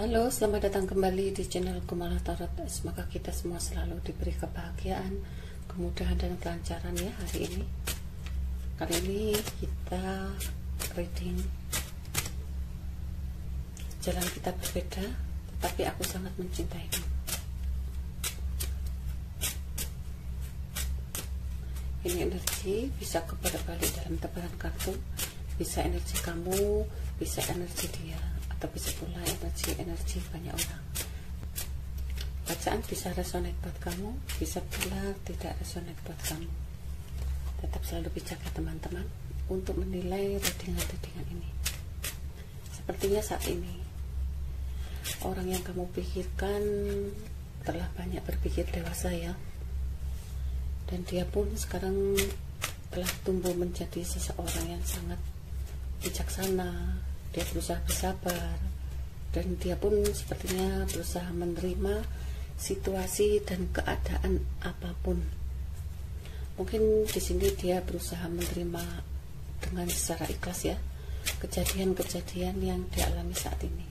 Halo, selamat datang kembali di channel Kumala Tarot. Semoga kita semua selalu diberi kebahagiaan, kemudahan dan kelancaran ya hari ini. Kali ini kita reading jalan kita berbeda, tetapi aku sangat mencintaimu. Ini energi bisa kebolak-balik dalam tebaran kartu, bisa energi kamu, bisa energi dia, atau bisa pula energi banyak orang. Bacaan bisa resonate buat kamu, bisa pula tidak resonate buat kamu. Tetap selalu bijak ya teman-teman untuk menilai readingan ini. Sepertinya saat ini orang yang kamu pikirkan telah banyak berpikir dewasa ya, dan dia pun sekarang telah tumbuh menjadi seseorang yang sangat bijaksana. Dia berusaha bersabar, dan dia pun sepertinya berusaha menerima situasi dan keadaan apapun. Mungkin di sini dia berusaha menerima dengan secara ikhlas ya kejadian-kejadian yang dialami saat ini.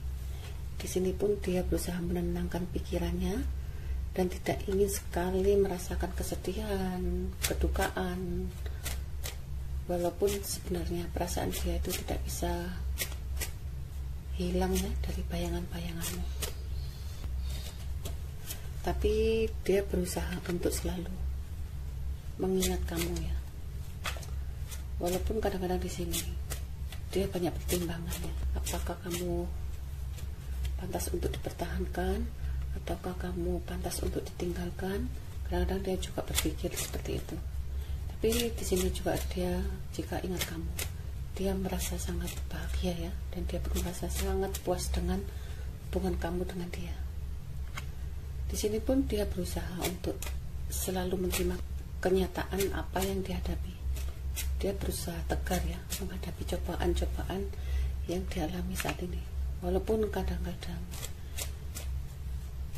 Di sini pun dia berusaha menenangkan pikirannya dan tidak ingin sekali merasakan kesedihan, kedukaan, walaupun sebenarnya perasaan dia itu tidak bisa hilang ya dari bayangan-bayanganmu. Tapi dia berusaha untuk selalu mengingat kamu ya. Walaupun kadang-kadang di sini dia banyak pertimbangannya. Apakah kamu pantas untuk dipertahankan ataukah kamu pantas untuk ditinggalkan? Kadang-kadang dia juga berpikir seperti itu. Tapi di sini juga dia, jika ingat kamu, dia merasa sangat bahagia ya, dan dia pun merasa sangat puas dengan hubungan kamu dengan dia. Di sini pun dia berusaha untuk selalu menerima kenyataan apa yang dihadapi. Dia berusaha tegar ya menghadapi cobaan-cobaan yang dialami saat ini. Walaupun kadang-kadang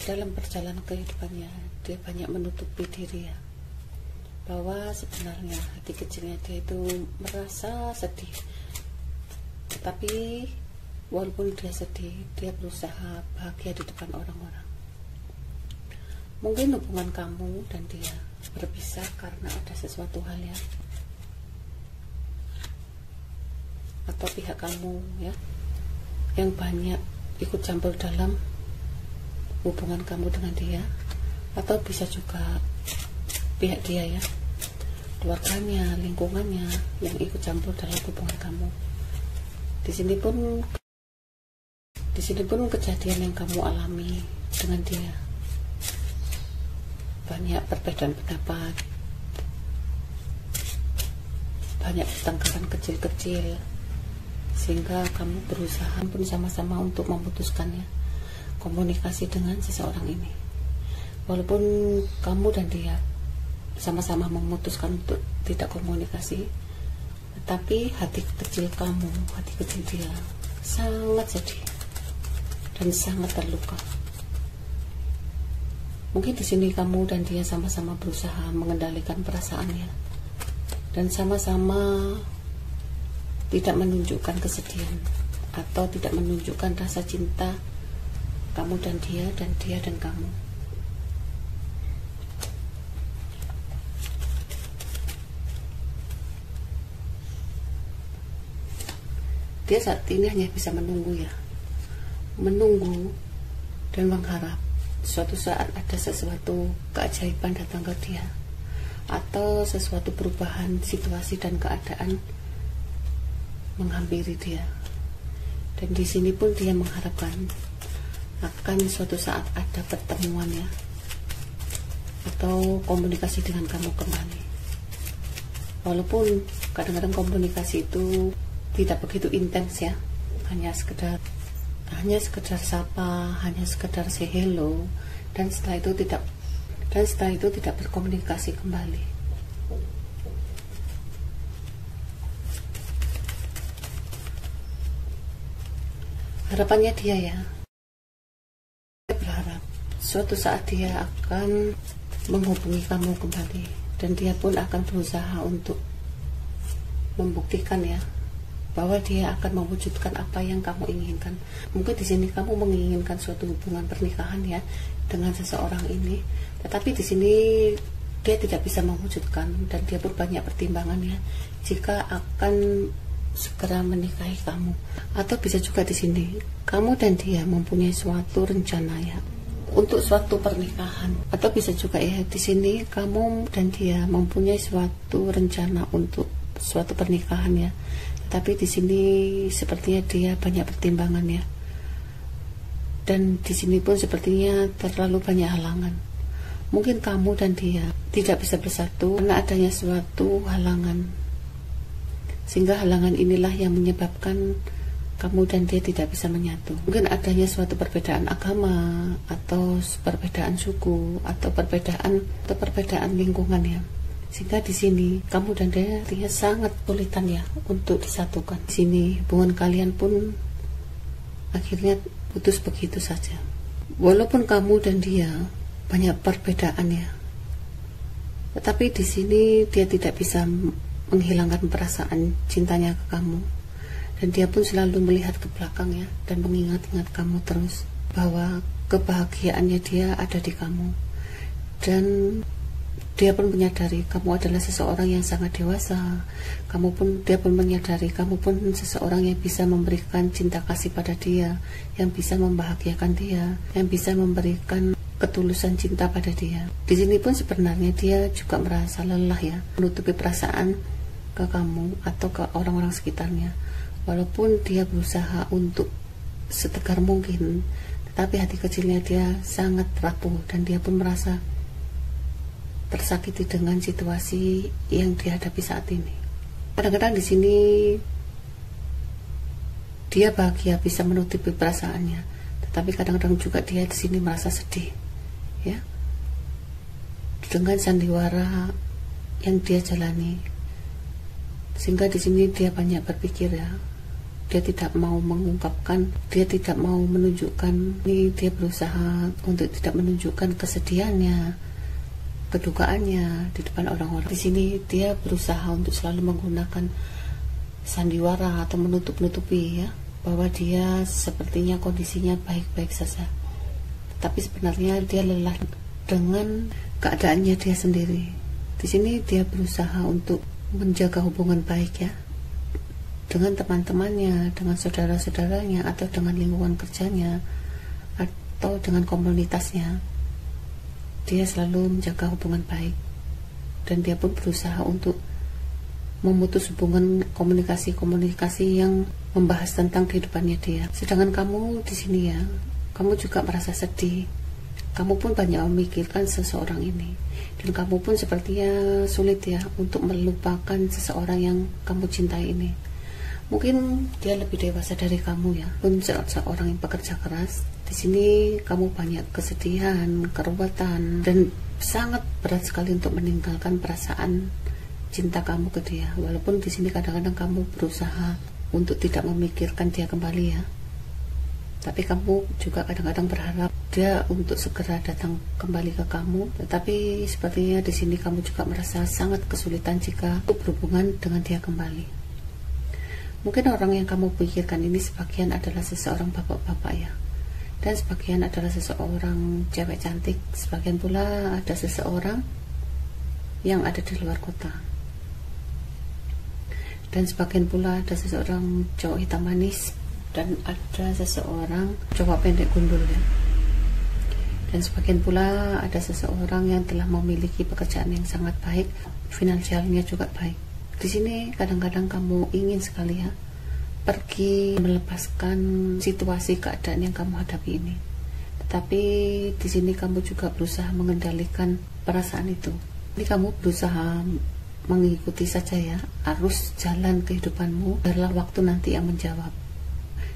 dalam perjalanan kehidupannya dia banyak menutupi diri ya, bahwa sebenarnya hati kecilnya dia itu merasa sedih. Tetapi walaupun dia sedih, dia berusaha bahagia di depan orang-orang. Mungkin hubungan kamu dan dia berpisah karena ada sesuatu hal ya, atau pihak kamu ya yang banyak ikut campur dalam hubungan kamu dengan dia, atau bisa juga pihak dia ya, keluarganya, lingkungannya yang ikut campur dalam hubungan kamu. Di sini pun kejadian yang kamu alami dengan dia, banyak perbedaan pendapat, banyak pertengkaran kecil-kecil, sehingga kamu berusaha pun sama-sama untuk memutuskannya komunikasi dengan seseorang ini. Walaupun kamu dan dia sama-sama memutuskan untuk tidak komunikasi, tetapi hati kecil kamu, hati kecil dia sangat sedih dan sangat terluka. Mungkin di sini kamu dan dia sama-sama berusaha mengendalikan perasaannya dan sama-sama tidak menunjukkan kesedihan atau tidak menunjukkan rasa cinta kamu dan dia dan kamu. Dia saat ini hanya bisa menunggu ya, menunggu dan mengharap suatu saat ada sesuatu keajaiban datang ke dia, atau sesuatu perubahan situasi dan keadaan menghampiri dia. Dan di sini pun dia mengharapkan akan suatu saat ada pertemuan ya, atau komunikasi dengan kamu kembali. Walaupun kadang-kadang komunikasi itu tidak begitu intens ya, hanya sekedar sapa, hanya sekedar say hello, dan setelah itu tidak berkomunikasi kembali. Harapannya dia ya, dia berharap suatu saat dia akan menghubungi kamu kembali, dan dia pun akan berusaha untuk membuktikan ya bahwa dia akan mewujudkan apa yang kamu inginkan. Mungkin di sini kamu menginginkan suatu hubungan pernikahan ya dengan seseorang ini, tetapi di sini dia tidak bisa mewujudkan, dan dia pun banyak pertimbangan ya jika akan segera menikahi kamu. Atau bisa juga di sini kamu dan dia mempunyai suatu rencana ya untuk suatu pernikahan, atau bisa juga ya di sini kamu dan dia mempunyai suatu rencana untuk suatu pernikahan ya. Tapi di sini sepertinya dia banyak pertimbangan ya. Dan di sini pun sepertinya terlalu banyak halangan. Mungkin kamu dan dia tidak bisa bersatu karena adanya suatu halangan. Sehingga halangan inilah yang menyebabkan kamu dan dia tidak bisa menyatu. Mungkin adanya suatu perbedaan agama, atau perbedaan suku, atau perbedaan lingkungan ya. Sehingga di sini kamu dan dia artinya sangat kesulitan ya untuk disatukan. Di sini hubungan kalian pun akhirnya putus begitu saja. Walaupun kamu dan dia banyak perbedaan ya, tetapi di sini dia tidak bisa menghilangkan perasaan cintanya ke kamu, dan dia pun selalu melihat ke belakang ya, dan mengingat-ingat kamu terus bahwa kebahagiaannya dia ada di kamu. Dan dia pun menyadari kamu adalah seseorang yang sangat dewasa. Dia pun menyadari kamu pun seseorang yang bisa memberikan cinta kasih pada dia, yang bisa membahagiakan dia, yang bisa memberikan ketulusan cinta pada dia. Di sini pun sebenarnya dia juga merasa lelah ya, menutupi perasaan ke kamu atau ke orang-orang sekitarnya. Walaupun dia berusaha untuk setegar mungkin, tetapi hati kecilnya dia sangat rapuh, dan dia pun merasa tersakiti dengan situasi yang dihadapi saat ini. Kadang-kadang di sini dia bahagia bisa menutupi perasaannya, tetapi kadang-kadang juga dia di sini merasa sedih, ya, dengan sandiwara yang dia jalani. Sehingga di sini dia banyak berpikir ya. Dia tidak mau mengungkapkan, dia tidak mau menunjukkan. Ini dia berusaha untuk tidak menunjukkan kesedihannya, kedukaannya di depan orang-orang. Di sini dia berusaha untuk selalu menggunakan sandiwara atau menutup-nutupi ya, bahwa dia sepertinya kondisinya baik-baik saja. Tapi sebenarnya dia lelah dengan keadaannya dia sendiri. Di sini dia berusaha untuk menjaga hubungan baik ya, dengan teman-temannya, dengan saudara-saudaranya, atau dengan lingkungan kerjanya, atau dengan komunitasnya. Dia selalu menjaga hubungan baik, dan dia pun berusaha untuk memutus hubungan komunikasi yang membahas tentang kehidupannya dia. Sedangkan kamu di sini ya, kamu juga merasa sedih. Kamu pun banyak memikirkan seseorang ini, dan kamu pun sepertinya sulit ya untuk melupakan seseorang yang kamu cintai ini. Mungkin dia lebih dewasa dari kamu ya, pun seorang yang pekerja keras. Di sini kamu banyak kesedihan, keruwetan, dan sangat berat sekali untuk meninggalkan perasaan cinta kamu ke dia. Walaupun di sini kadang-kadang kamu berusaha untuk tidak memikirkan dia kembali ya, tapi kamu juga kadang-kadang berharap dia untuk segera datang kembali ke kamu. Tetapi sepertinya di sini kamu juga merasa sangat kesulitan jika berhubungan dengan dia kembali. Mungkin orang yang kamu pikirkan ini sebagian adalah seseorang bapak-bapak ya, dan sebagian adalah seseorang cewek cantik, sebagian pula ada seseorang yang ada di luar kota, dan sebagian pula ada seseorang cowok hitam manis, dan ada seseorang cowok pendek gundul ya, dan sebagian pula ada seseorang yang telah memiliki pekerjaan yang sangat baik, finansialnya juga baik. Di sini kadang-kadang kamu ingin sekali ya pergi melepaskan situasi keadaan yang kamu hadapi ini, tetapi di sini kamu juga berusaha mengendalikan perasaan itu. Ini kamu berusaha mengikuti saja ya arus jalan kehidupanmu, biarlah waktu nanti yang menjawab.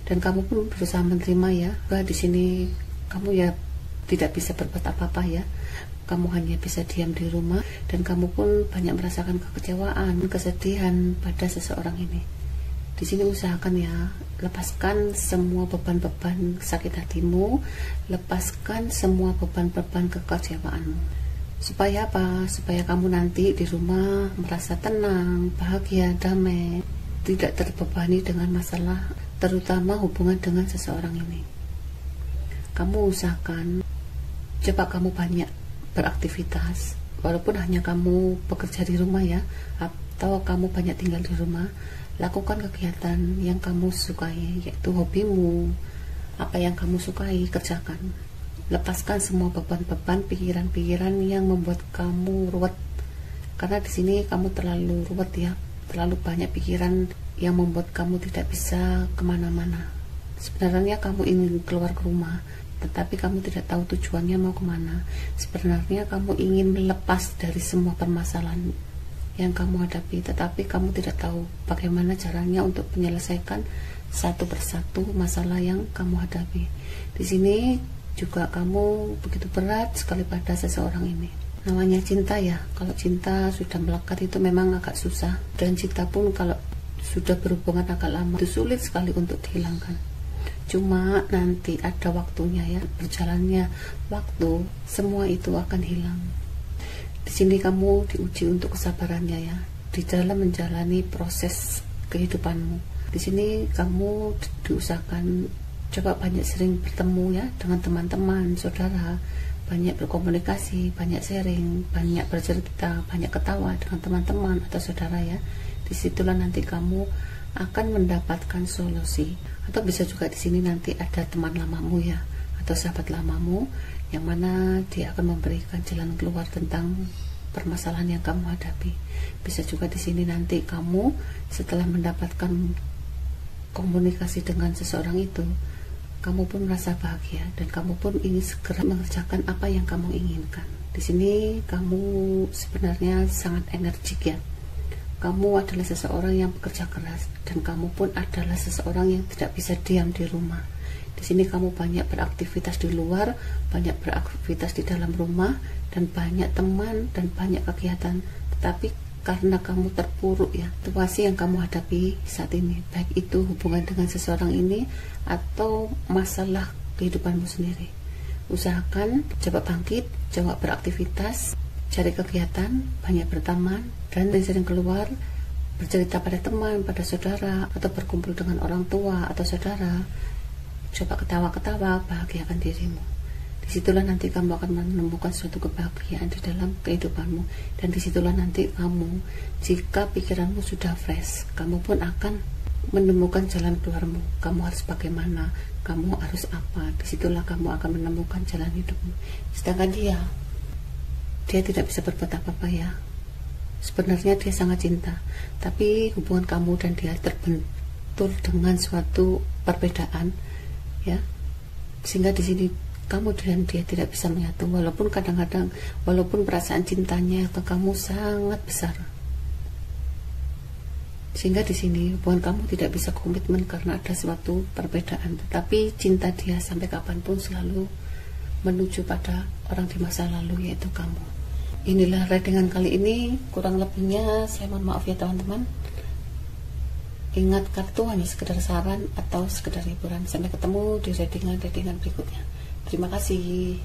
Dan kamu pun berusaha menerima ya, bahwa di sini kamu ya tidak bisa berbuat apa-apa ya. Kamu hanya bisa diam di rumah, dan kamu pun banyak merasakan kekecewaan, kesedihan pada seseorang ini. Di sini usahakan ya, lepaskan semua beban-beban sakit hatimu, lepaskan semua beban-beban kekecewaanmu. Supaya apa? Supaya kamu nanti di rumah merasa tenang, bahagia, damai. Di tidak terbebani dengan masalah, terutama hubungan dengan seseorang ini. Kamu usahakan coba kamu banyak beraktivitas, walaupun hanya kamu bekerja di rumah ya, atau kamu banyak tinggal di rumah. Lakukan kegiatan yang kamu sukai, yaitu hobimu, apa yang kamu sukai, kerjakan. Lepaskan semua beban-beban, pikiran-pikiran yang membuat kamu ruwet, karena di sini kamu terlalu ruwet ya, terlalu banyak pikiran yang membuat kamu tidak bisa kemana-mana. Sebenarnya kamu ingin keluar ke rumah, tetapi kamu tidak tahu tujuannya mau kemana. Sebenarnya kamu ingin melepas dari semua permasalahan yang kamu hadapi, tetapi kamu tidak tahu bagaimana caranya untuk menyelesaikan satu persatu masalah yang kamu hadapi. Di sini juga kamu begitu berat sekali pada seseorang ini. Namanya cinta ya, kalau cinta sudah melekat itu memang agak susah, dan cinta pun kalau sudah berhubungan agak lama itu sulit sekali untuk dihilangkan. Cuma nanti ada waktunya ya, berjalannya waktu semua itu akan hilang. Di sini kamu diuji untuk kesabarannya ya, di dalam menjalani proses kehidupanmu. Di sini kamu diusahakan coba banyak sering bertemu ya dengan teman-teman, saudara, banyak berkomunikasi, banyak sharing, banyak bercerita, banyak ketawa dengan teman-teman atau saudara ya. Disitulah nanti kamu akan mendapatkan solusi. Atau bisa juga di sini nanti ada teman lamamu ya, atau sahabat lamamu, yang mana dia akan memberikan jalan keluar tentang permasalahan yang kamu hadapi. Bisa juga di sini nanti kamu setelah mendapatkan komunikasi dengan seseorang itu, kamu pun merasa bahagia dan kamu pun ingin segera mengerjakan apa yang kamu inginkan. Di sini kamu sebenarnya sangat energik ya. Kamu adalah seseorang yang bekerja keras, dan kamu pun adalah seseorang yang tidak bisa diam di rumah. Di sini kamu banyak beraktivitas di luar, banyak beraktivitas di dalam rumah, dan banyak teman dan banyak kegiatan. Tetapi karena kamu terpuruk ya, situasi yang kamu hadapi saat ini, baik itu hubungan dengan seseorang ini atau masalah kehidupanmu sendiri, usahakan coba bangkit, coba beraktivitas, cari kegiatan, banyak berteman, dan sering keluar, bercerita pada teman, pada saudara, atau berkumpul dengan orang tua atau saudara. Coba ketawa-ketawa, bahagiakan dirimu. Disitulah nanti kamu akan menemukan suatu kebahagiaan di dalam kehidupanmu. Dan disitulah nanti kamu, jika pikiranmu sudah fresh, kamu pun akan menemukan jalan keluarmu. Kamu harus bagaimana, kamu harus apa. Disitulah kamu akan menemukan jalan hidupmu. Sedangkan dia tidak bisa berbuat apa-apa ya. Sebenarnya dia sangat cinta, tapi hubungan kamu dan dia terbentur dengan suatu perbedaan ya, sehingga di sini kamu dan dia tidak bisa menyatu, walaupun kadang-kadang, walaupun perasaan cintanya ke kamu sangat besar, sehingga di sini hubungan kamu tidak bisa komitmen karena ada suatu perbedaan. Tetapi cinta dia sampai kapanpun selalu menuju pada orang di masa lalu, yaitu kamu. Inilah readingan kali ini, kurang lebihnya saya mohon maaf ya teman-teman. Ingat, kartu hanya sekedar saran atau sekedar hiburan. Sampai ketemu di readingan berikutnya. Terima kasih.